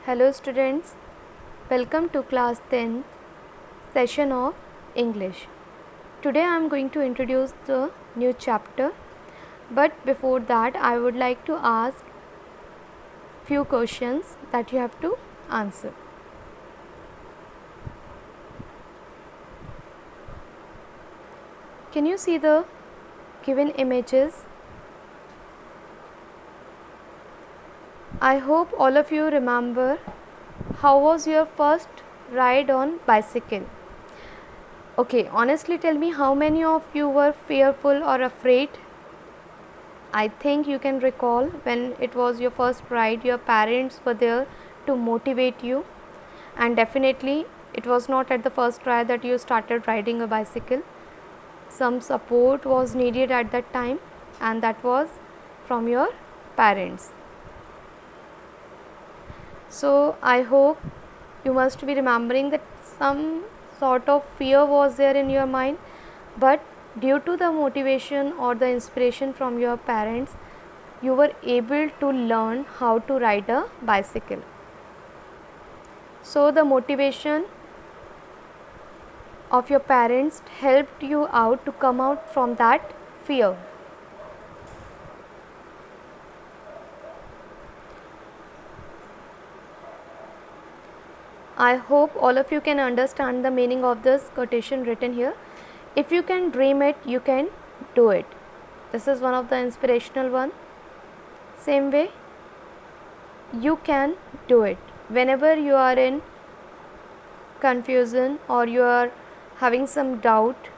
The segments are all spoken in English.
Hello students, welcome to class 10th session of English. Today I am going to introduce the new chapter, but before that I would like to ask few questions that you have to answer. Can you see the given images? I hope all of you remember how was your first ride on bicycle. Okay, honestly tell me how many of you were fearful or afraid? I think you can recall when it was your first ride, your parents were there to motivate you, and definitely it was not at the first try that you started riding a bicycle. Some support was needed at that time, and that was from your parents. So I hope you must be remembering that some sort of fear was there in your mind, but due to the motivation or the inspiration from your parents, you were able to learn how to ride a bicycle. So the motivation of your parents helped you out to come out from that fear. I hope all of you can understand the meaning of this quotation written here. If you can dream it, you can do it. This is one of the inspirational one. Same way, you can do it. Whenever you are in confusion or you are having some doubt,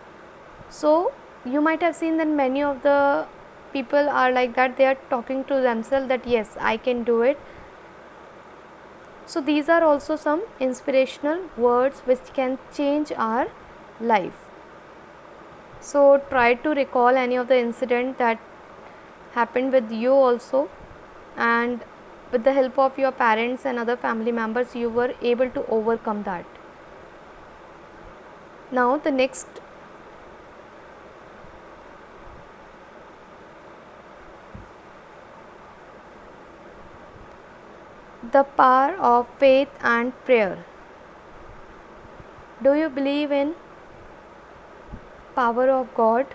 so you might have seen that many of the people are like that, they are talking to themselves that yes, I can do it. So these are also some inspirational words which can change our life. So try to recall any of the incident that happened with you also, and with the help of your parents and other family members you were able to overcome that. Now the next the power of faith and prayer. Do you believe in power of God?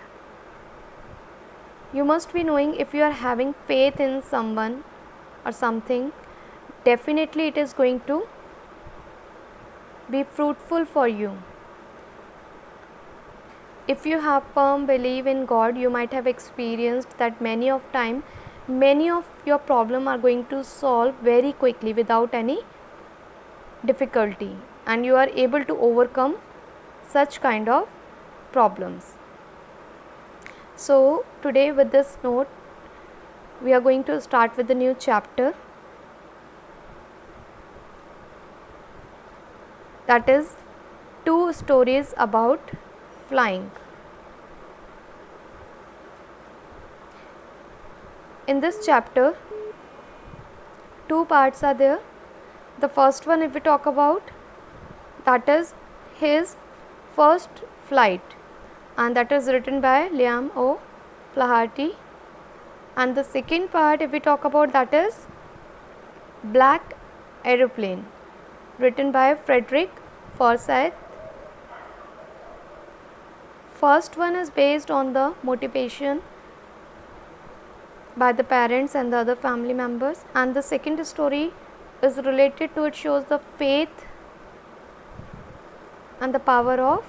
You must be knowing if you are having faith in someone or something, definitely it is going to be fruitful for you. If you have firm belief in God, you might have experienced that many of your problem are going to solve very quickly without any difficulty, and you are able to overcome such kind of problems. So today with this note we are going to start with the new chapter, that is 2 stories about flying. In this chapter 2 parts are there. The first one, if we talk about, that is his first flight, and that is written by Liam O'Flaherty. And the second part, if we talk about, that is Black Aeroplane, written by Frederick Forsyth. First one is based on the motivation by the parents and the other family members, and the second story is related to, it shows the faith and the power of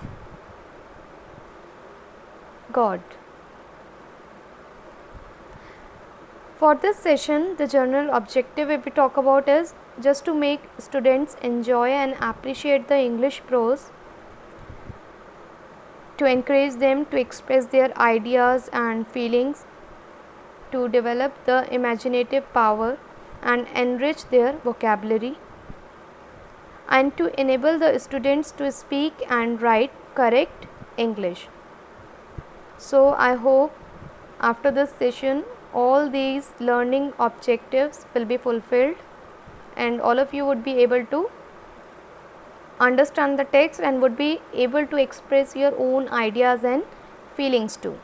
God. For this session, the general objective, if we talk about, is just to make students enjoy and appreciate the English prose, to encourage them to express their ideas and feelings, to develop the imaginative power and enrich their vocabulary, and to enable the students to speak and write correct English. So I hope after this session all these learning objectives will be fulfilled, and all of you would be able to understand the text and would be able to express your own ideas and feelings too.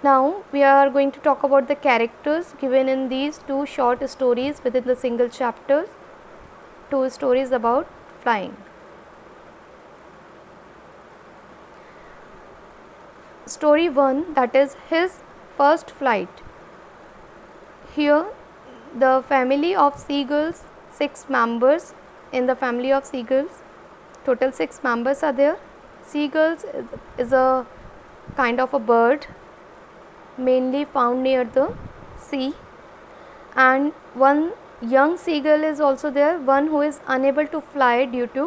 Now we are going to talk about the characters given in these two short stories within the single chapters, two stories about flying. Story 1, that is his first flight. Here the family of seagulls, 6 members in the family of seagulls, total 6 members are there. Seagulls is a kind of a bird mainly found near the sea, and one young seagull is also there, one who is unable to fly due to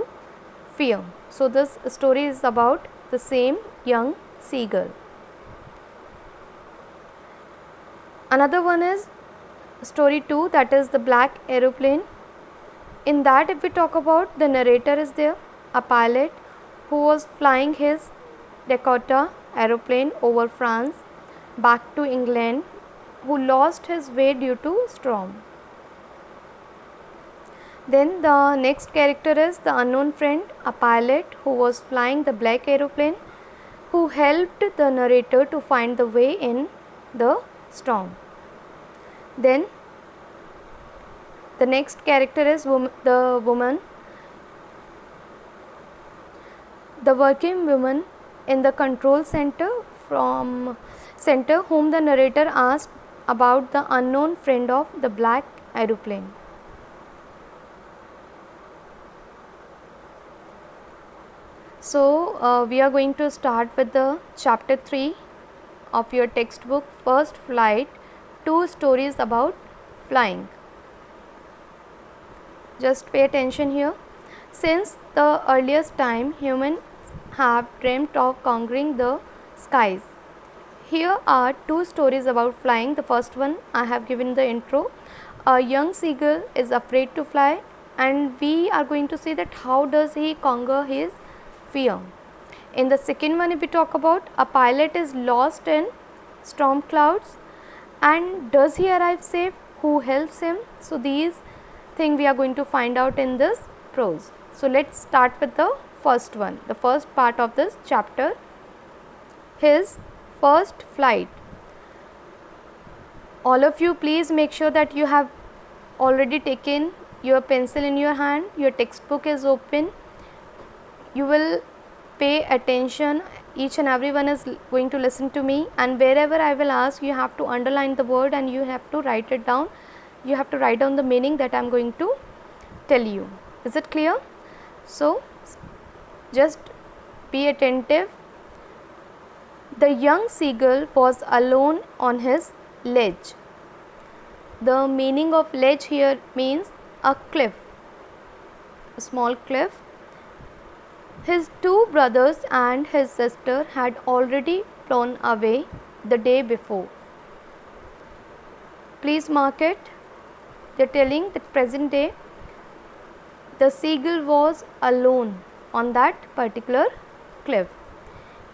fear. So this story is about the same young seagull. Another one is story 2, that is the black aeroplane. In that, if we talk about, the narrator is there, a pilot who was flying his Dakota aeroplane over France back to England, who lost his way due to storm. Then the next character is the unknown friend, a pilot who was flying the black aeroplane, who helped the narrator to find the way in the storm. Then the next character is the woman, the working woman in the control center whom the narrator asked about the unknown friend of the black aeroplane. So we are going to start with the chapter 3 of your textbook, First Flight, two stories about flying. Just pay attention here. Since the earliest time, humans have dreamt of conquering the skies. Here are two stories about flying. The first one I have given the intro. A young seagull is afraid to fly, and we are going to see that how does he conquer his fear. In the second one, if we talk about, a pilot is lost in storm clouds, and does he arrive safe? Who helps him? So these things we are going to find out in this prose. So let's start with the first one, the first part of this chapter, his first flight. All of you, please make sure that you have already taken your pencil in your hand, your textbook is open. You will pay attention, each and everyone is going to listen to me, and wherever I will ask, you have to underline the word and you have to write it down. You have to write down the meaning that I am going to tell you. Is it clear? So just be attentive. The young seagull was alone on his ledge. The meaning of ledge here means a cliff, a small cliff. His two brothers and his sister had already flown away the day before. Please mark it. They are telling that present day the seagull was alone on that particular cliff.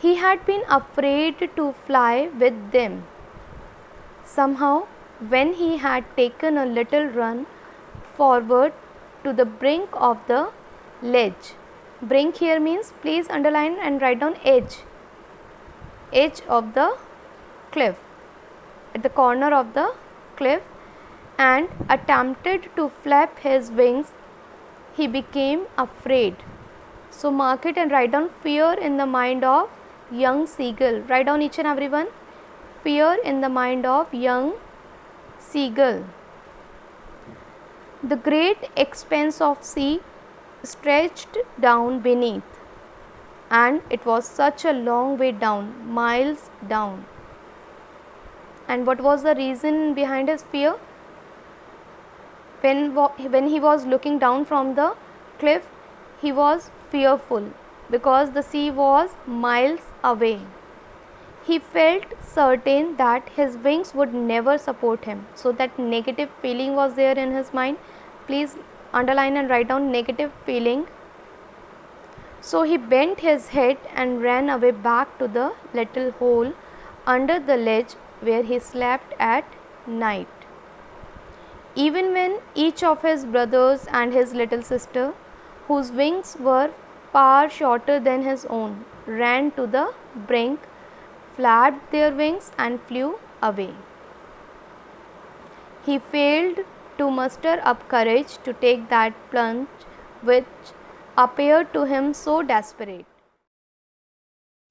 He had been afraid to fly with them. Somehow, when he had taken a little run forward to the brink of the ledge, brink here means, please underline and write down edge of the cliff, at the corner of the cliff, and attempted to flap his wings, he became afraid. So mark it and write down fear in the mind of young seagull. Write down each and every one. Fear in the mind of young seagull. The great expanse of sea stretched down beneath, and it was such a long way down, miles down. And what was the reason behind his fear? When he was looking down from the cliff, he was fearful because the sea was miles away. He felt certain that his wings would never support him. So that negative feeling was there in his mind. Please underline and write down negative feeling. So he bent his head and ran away back to the little hole under the ledge where he slept at night. Even when each of his brothers and his little sister, whose wings were far shorter than his own, ran to the brink, flapped their wings and flew away. He failed to muster up courage to take that plunge which appeared to him so desperate.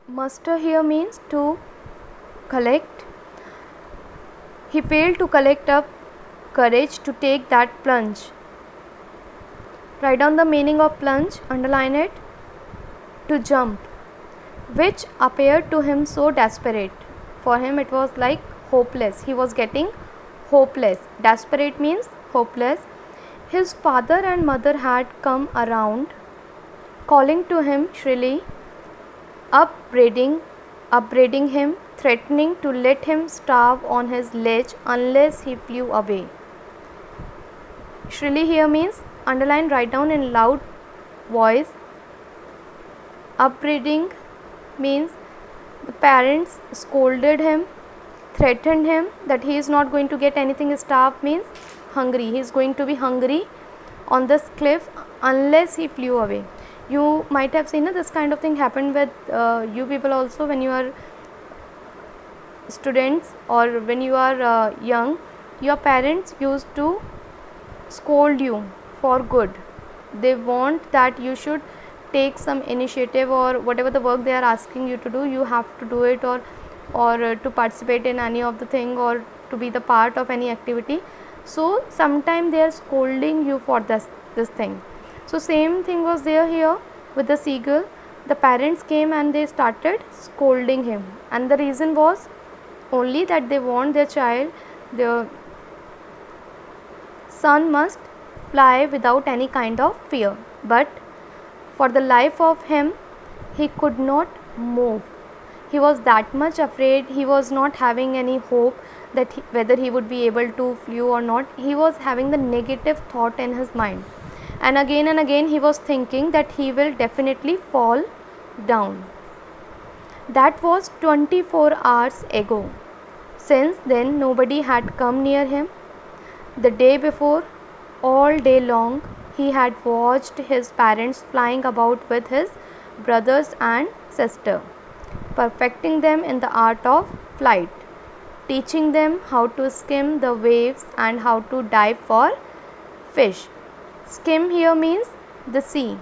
Muster here means to collect. He failed to collect up courage to take that plunge. Write down the meaning of plunge, underline it. To jump, which appeared to him so desperate. For him it was like hopeless. He was getting hopeless. Desperate means hopeless. His father and mother had come around, calling to him shrilly, upbraiding him, threatening to let him starve on his ledge unless he flew away. Shrilly here means, underline, write down in loud voice. Upbraiding means the parents scolded him, threatened him that he is not going to get anything. Starved means hungry. He is going to be hungry on this cliff unless he flew away. You might have seen this kind of thing happened with you people also when you are students or when you are young. Your parents used to scold you for good. They want that you should take some initiative or whatever the work they are asking you to do, you have to do it, or to participate in any of the thing or to be the part of any activity. So sometime they are scolding you for this thing. So same thing was there here with the seagull. The parents came and they started scolding him, and the reason was only that they want their child, their son must fly without any kind of fear. But for the life of him, he could not move. He was that much afraid. He was not having any hope that whether he would be able to fly or not. He was having the negative thought in his mind, and again he was thinking that he will definitely fall down. That was 24 hours ago. Since then nobody had come near him. The day before, all day long, he had watched his parents flying about with his brothers and sister, perfecting them in the art of flight, teaching them how to skim the waves and how to dive for fish. Skim here means the sea,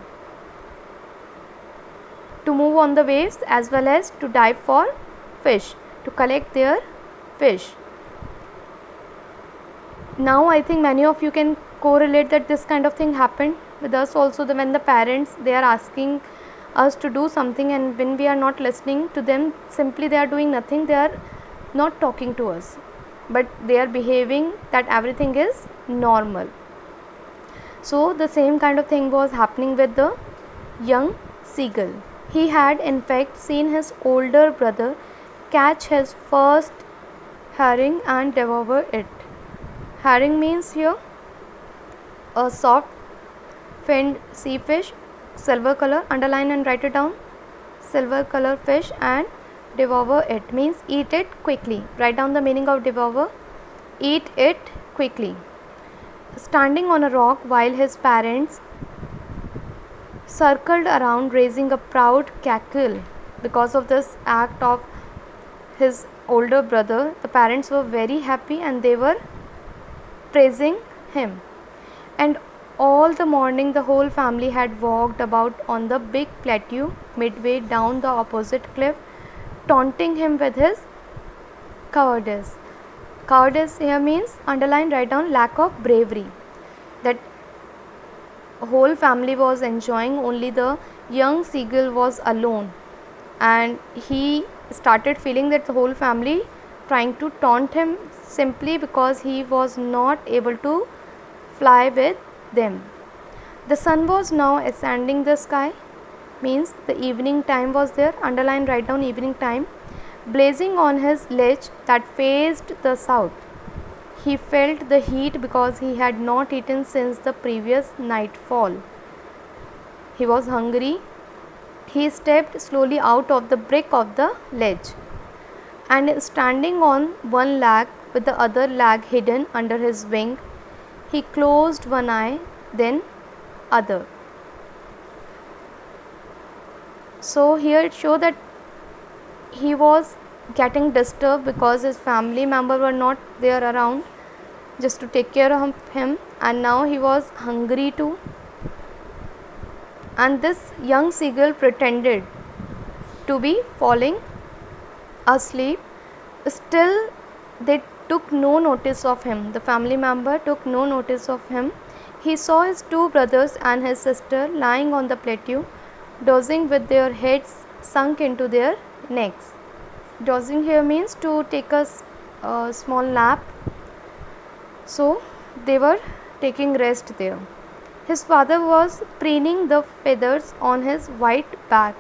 to move on the waves as well as to dive for fish, to collect their fish. Now I think many of you can correlate that this kind of thing happened with us also. When the parents, they are asking us to do something, and when we are not listening to them, simply they are doing nothing, they are not talking to us, but they are behaving that everything is normal. So the same kind of thing was happening with the young seagull. He had in fact seen his older brother catch his first herring and devour it. Herring means here a soft finned sea fish, silver color, underline and write it down. Silver color fish, and devour it means eat it quickly. Write down the meaning of devour. Eat it quickly. Standing on a rock while his parents circled around raising a proud cackle because of this act of his older brother, the parents were very happy and they were praising him. And all the morning the whole family had walked about on the big plateau midway down the opposite cliff, taunting him with his cowardice. Cowardice here means, underline, write down, lack of bravery. That whole family was enjoying, only the young seagull was alone, and he started feeling that the whole family trying to taunt him simply because he was not able to fly with them. The sun was now ascending the sky, means the evening time was there, underline, write down, evening time, blazing on his ledge that faced the south. He felt the heat because he had not eaten since the previous nightfall. He was hungry. He stepped slowly out of the brick of the ledge, and standing on one leg with the other leg hidden under his wing, he closed one eye, then other. So here it shows that he was getting disturbed because his family member were not there around just to take care of him, and now he was hungry too. And this young seagull pretended to be falling asleep. Still, they took no notice of him. The family member took no notice of him. He saw his two brothers and his sister lying on the plateau, dozing with their heads sunk into their necks. Dozing here means to take a small nap. So they were taking rest there. His father was preening the feathers on his white back.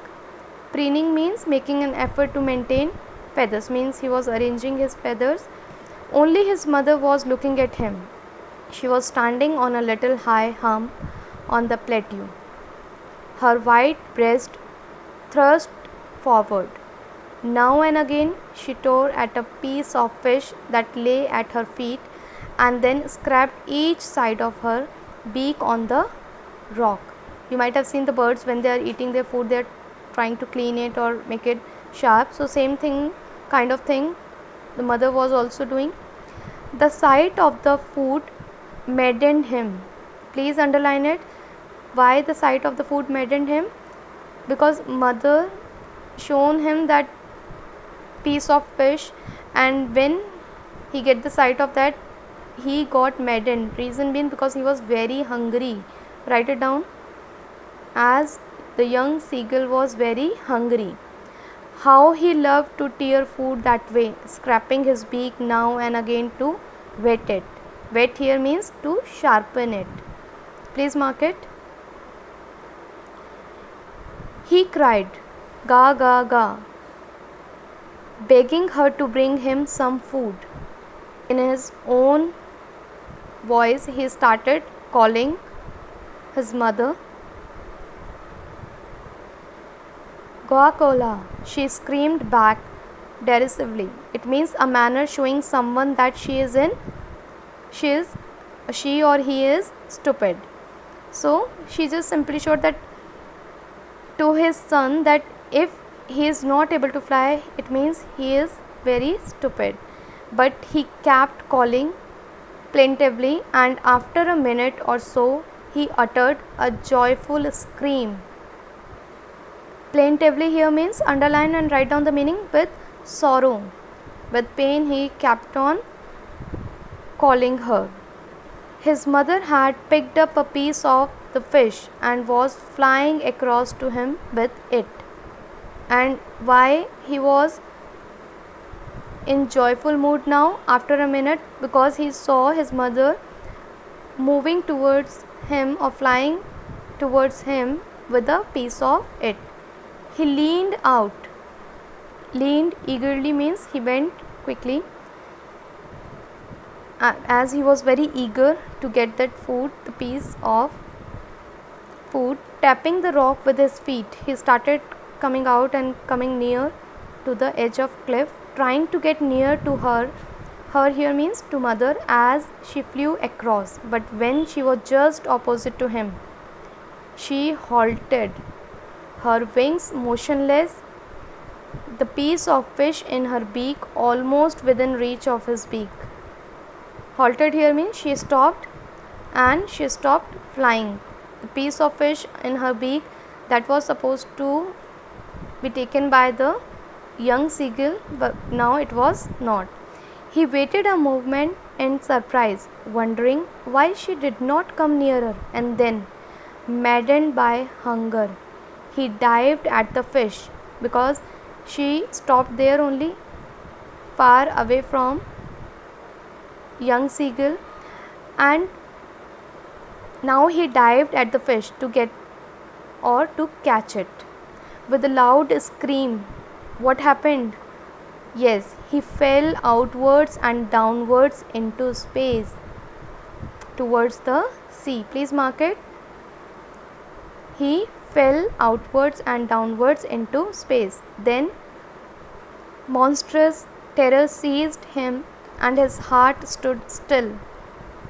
Preening means making an effort to maintain feathers, means he was arranging his feathers. Only his mother was looking at him. She was standing on a little high hump on the plateau, her white breast thrust forward. Now and again she tore at a piece of fish that lay at her feet and then scraped each side of her beak on the rock. You might have seen the birds when they are eating their food, they are trying to clean it or make it sharp. So same thing, kind of thing the mother was also doing. The sight of the food maddened him. Please underline it. Why the sight of the food maddened him? Because mother shown him that piece of fish, and when he get the sight of that, he got maddened. Reason being because he was very hungry. Write it down. As the young seagull was very hungry. How he loved to tear food that way, scraping his beak now and again to wet it. Wet here means to sharpen it. Please mark it. He cried, "Ga, ga, ga," begging her to bring him some food. In his own voice, he started calling his mother. "Coca-Cola," she screamed back derisively. It means a manner showing someone that she or he is stupid. So she just simply showed that to his son that if he is not able to fly, it means he is very stupid. But he kept calling plaintively, and after a minute or so he uttered a joyful scream. Plaintively here means underline and write down the meaning with sorrow. With pain he kept on calling her. His mother had picked up a piece of the fish and was flying across to him with it. And why he was in joyful mood now after a minute? Because he saw his mother moving towards him or flying towards him with a piece of it. He leaned out. Leaned eagerly means he bent quickly, as he was very eager to get that food, the piece of food. Tapping the rock with his feet, he started coming out and coming near to the edge of cliff, trying to get near to her. Her here means to mother, as she flew across. But when she was just opposite to him, she halted, her wings motionless, the piece of fish in her beak almost within reach of his beak. Halted here means she stopped, and she stopped flying. The piece of fish in her beak that was supposed to be taken by the young seagull, but now it was not. He waited a moment in surprise, wondering why she did not come nearer, and then, maddened by hunger, he dived at the fish, because she stopped there only, far away from young seagull, and now he dived at the fish to get or to catch it. With a loud scream, what happened? Yes, he fell outwards and downwards into space towards the sea. Please mark it. He fell outwards and downwards into space. Then monstrous terror seized him and his heart stood still.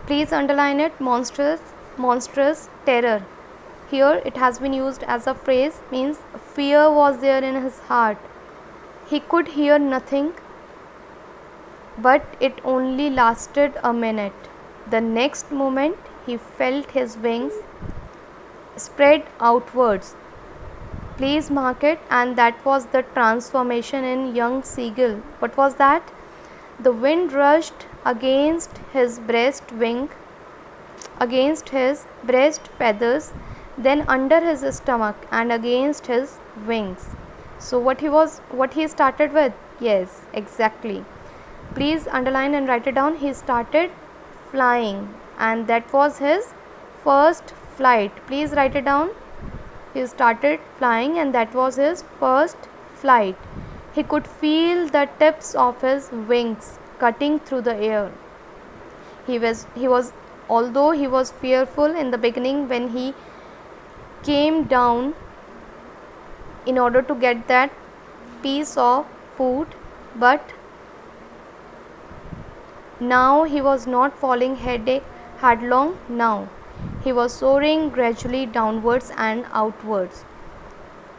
Please underline it. Monstrous terror. Here it has been used as a phrase, means fear was there in his heart. He could hear nothing, but it only lasted a minute. The next moment he felt his wings spread outwards. Please mark it, and that was the transformation in young seagull. What was that? The wind rushed against his breast feathers, then under his stomach and against his wings. So what he started with? Yes, exactly. Please underline and write it down. He started flying, and that was his first flight. Please write it down. He started flying, and that was his first flight. He could feel the tips of his wings cutting through the air. He was although he was fearful in the beginning when he came down in order to get that piece of food, but now he was not falling headlong. Now he was soaring gradually downwards and outwards,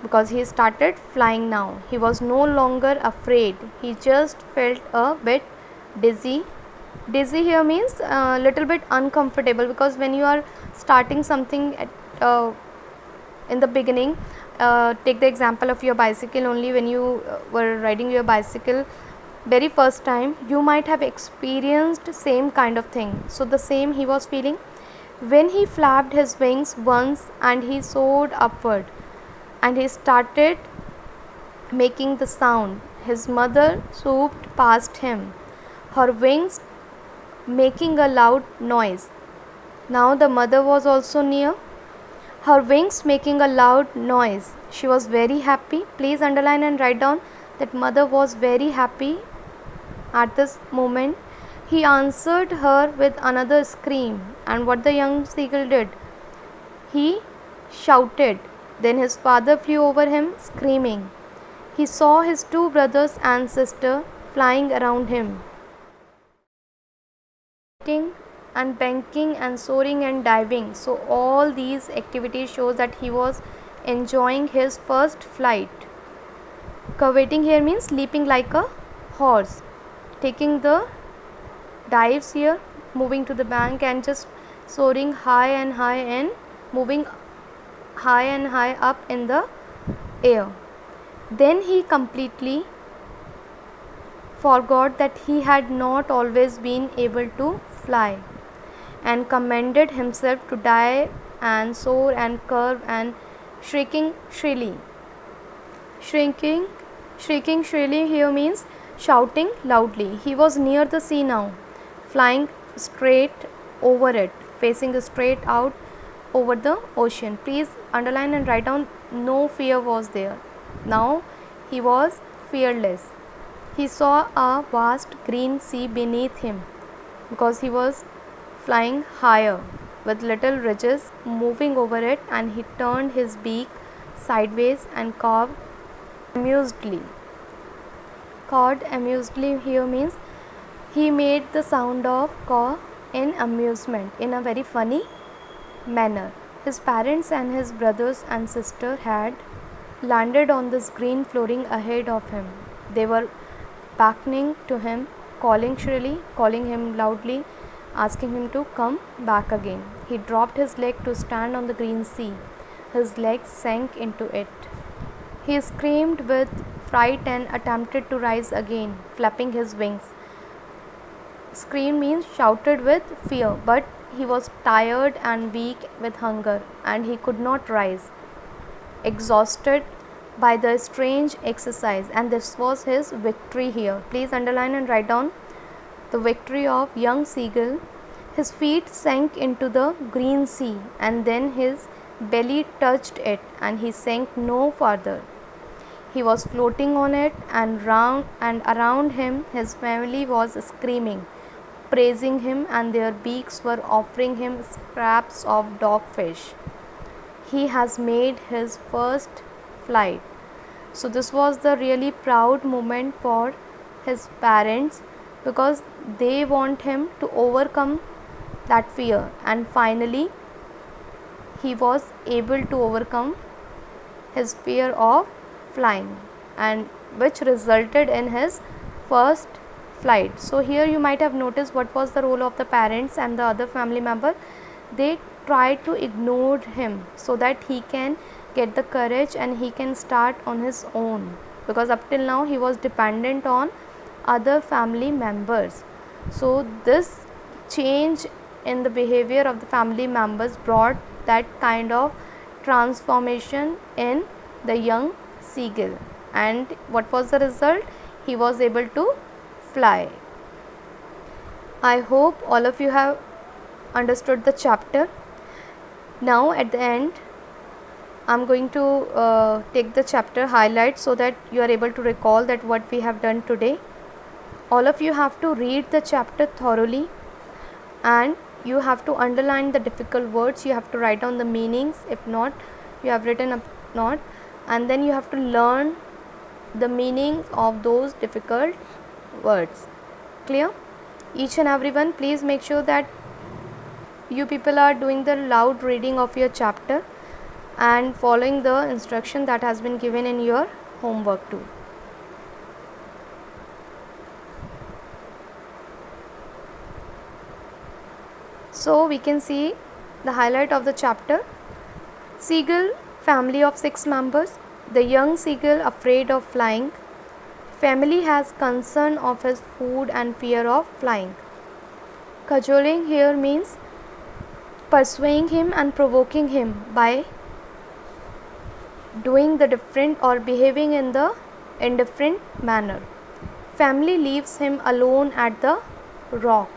because he started flying now. He was no longer afraid. He just felt a bit dizzy. Dizzy here means a little bit uncomfortable, because when you are starting something in the beginning, take the example of your bicycle only. When you were riding your bicycle very first time, you might have experienced same kind of thing. So the same he was feeling when he flapped his wings once and he soared upward, and he started making the sound. His mother swooped past him, her wings making a loud noise. Now the mother was also near, her wings making a loud noise. She was very happy. Please underline and write down that mother was very happy at this moment. He answered her with another scream, and what the young seagull did? He shouted. Then his father flew over him screaming. He saw his two brothers and sister flying around him, and banking and soaring and diving. So all these activities shows that he was enjoying his first flight. Curveting here means leaping like a horse, taking the dives here, moving to the bank and just soaring high and high and moving high and high up in the air. Then he completely forgot that he had not always been able to fly, and commended himself to dive and soar and curve and shrieking shrilly. Shrieking shrilly here means shouting loudly. He was near the sea now, flying straight over it, facing straight out over the ocean. Please underline and write down, no fear was there. Now he was fearless. He saw a vast green sea beneath him, because he was flying higher with little ridges moving over it, and he turned his beak sideways and cawed amusedly. Cawed amusedly here means he made the sound of caw in amusement, in a very funny manner. His parents and his brothers and sister had landed on this green flooring ahead of him. They were beckoning to him, calling shrilly, calling him loudly, asking him to come back again. He dropped his leg to stand on the green sea. His legs sank into it. He screamed with fright and attempted to rise again, flapping his wings. Scream means shouted with fear, but he was tired and weak with hunger, and he could not rise, exhausted by the strange exercise, and this was his victory here. Please underline and write down the victory of young seagull. His feet sank into the green sea, and then his belly touched it, and he sank no farther. He was floating on it, and around him his family was screaming, praising him, and their beaks were offering him scraps of dogfish. He has made his first flight. So this was the really proud moment for his parents, because they want him to overcome that fear, and finally he was able to overcome his fear of flying, and which resulted in his first flight. So here you might have noticed what was the role of the parents and the other family member. They tried to ignore him so that he can get the courage and he can start on his own, because up till now he was dependent on other family members. So this change in the behavior of the family members brought that kind of transformation in the young seagull, and what was the result? He was able to fly. I hope all of you have understood the chapter. Now at the end I am going to take the chapter highlights so that you are able to recall that what we have done today. All of you have to read the chapter thoroughly, and you have to underline the difficult words. You have to write down the meanings, if not you have written up not, and then you have to learn the meaning of those difficult words. Clear? Each and everyone, please make sure that you people are doing the loud reading of your chapter and following the instruction that has been given in your homework too. So we can see the highlight of the chapter. Seagull, family of 6 members. The young seagull afraid of flying. Family has concern of his food and fear of flying. Cajoling here means persuading him and provoking him by doing the different or behaving in the indifferent manner. Family leaves him alone at the rock.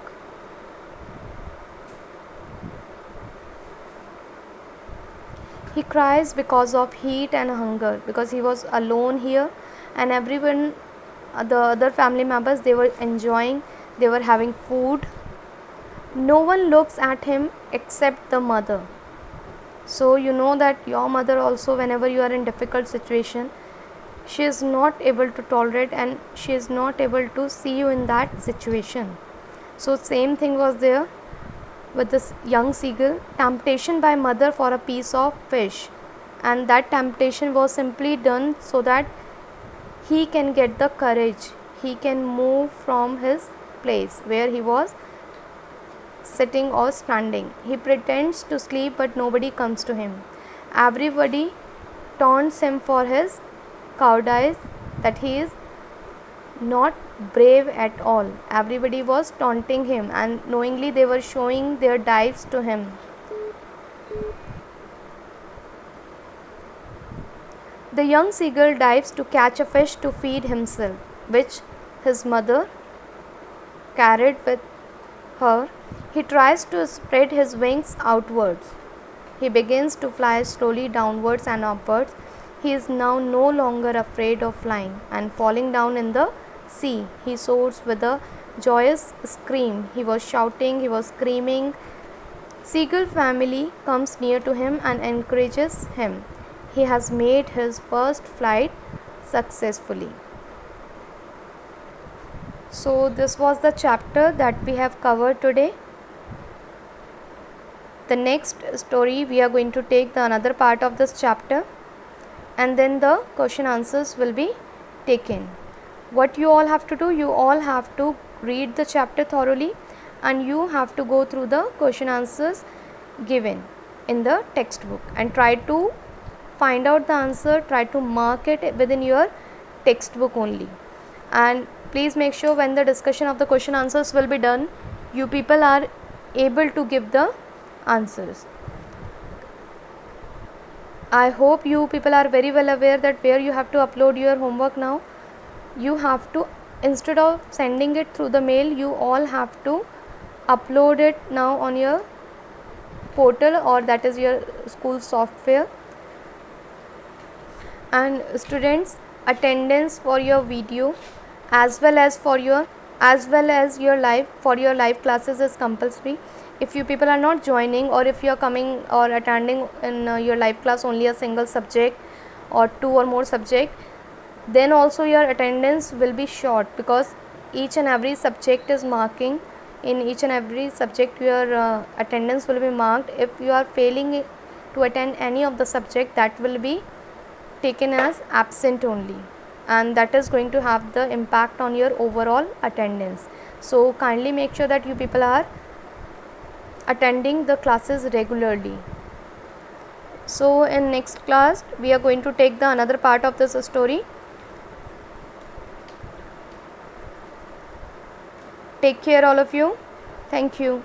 He cries because of heat and hunger, because he was alone here and everyone, the other family members, they were enjoying, they were having food. No one looks at him except the mother. So you know that your mother also, whenever you are in difficult situation, she is not able to tolerate and she is not able to see you in that situation. So same thing was there with this young seagull. Temptation by mother for a piece of fish, and that temptation was simply done so that he can get the courage, he can move from his place where he was sitting or standing. He pretends to sleep but nobody comes to him. Everybody taunts him for his cowardice, that he is not brave at all. Everybody was taunting him and knowingly they were showing their dives to him. The young seagull dives to catch a fish to feed himself, which his mother carried with her. He tries to spread his wings outwards. He begins to fly slowly downwards and upwards. He is now no longer afraid of flying and falling down in the sea. He soars with a joyous scream. He was shouting, he was screaming. Seagull family comes near to him and encourages him. He has made his first flight successfully. So this was the chapter that we have covered today. The next story we are going to take the another part of this chapter, and then the question answers will be taken. What you all have to do, you all have to read the chapter thoroughly and you have to go through the question answers given in the textbook and try to find out the answer, try to mark it within your textbook only. And please make sure when the discussion of the question answers will be done, you people are able to give the answers. I hope you people are very well aware that where you have to upload your homework now. You have to, instead of sending it through the mail, you all have to upload it now on your portal, or that is your school software. And students, attendance for your video as well as your live classes is compulsory. If you people are not joining, or if you are coming or attending in your live class only a single subject or 2 or more subject, then also your attendance will be short, because each and every subject is marking. In each and every subject your attendance will be marked. If you are failing to attend any of the subject, that will be taken as absent only. and that is going to have the impact on your overall attendance. So kindly make sure that you people are attending the classes regularly. So in next class we are going to take the another part of this story. Take care all of you. Thank you.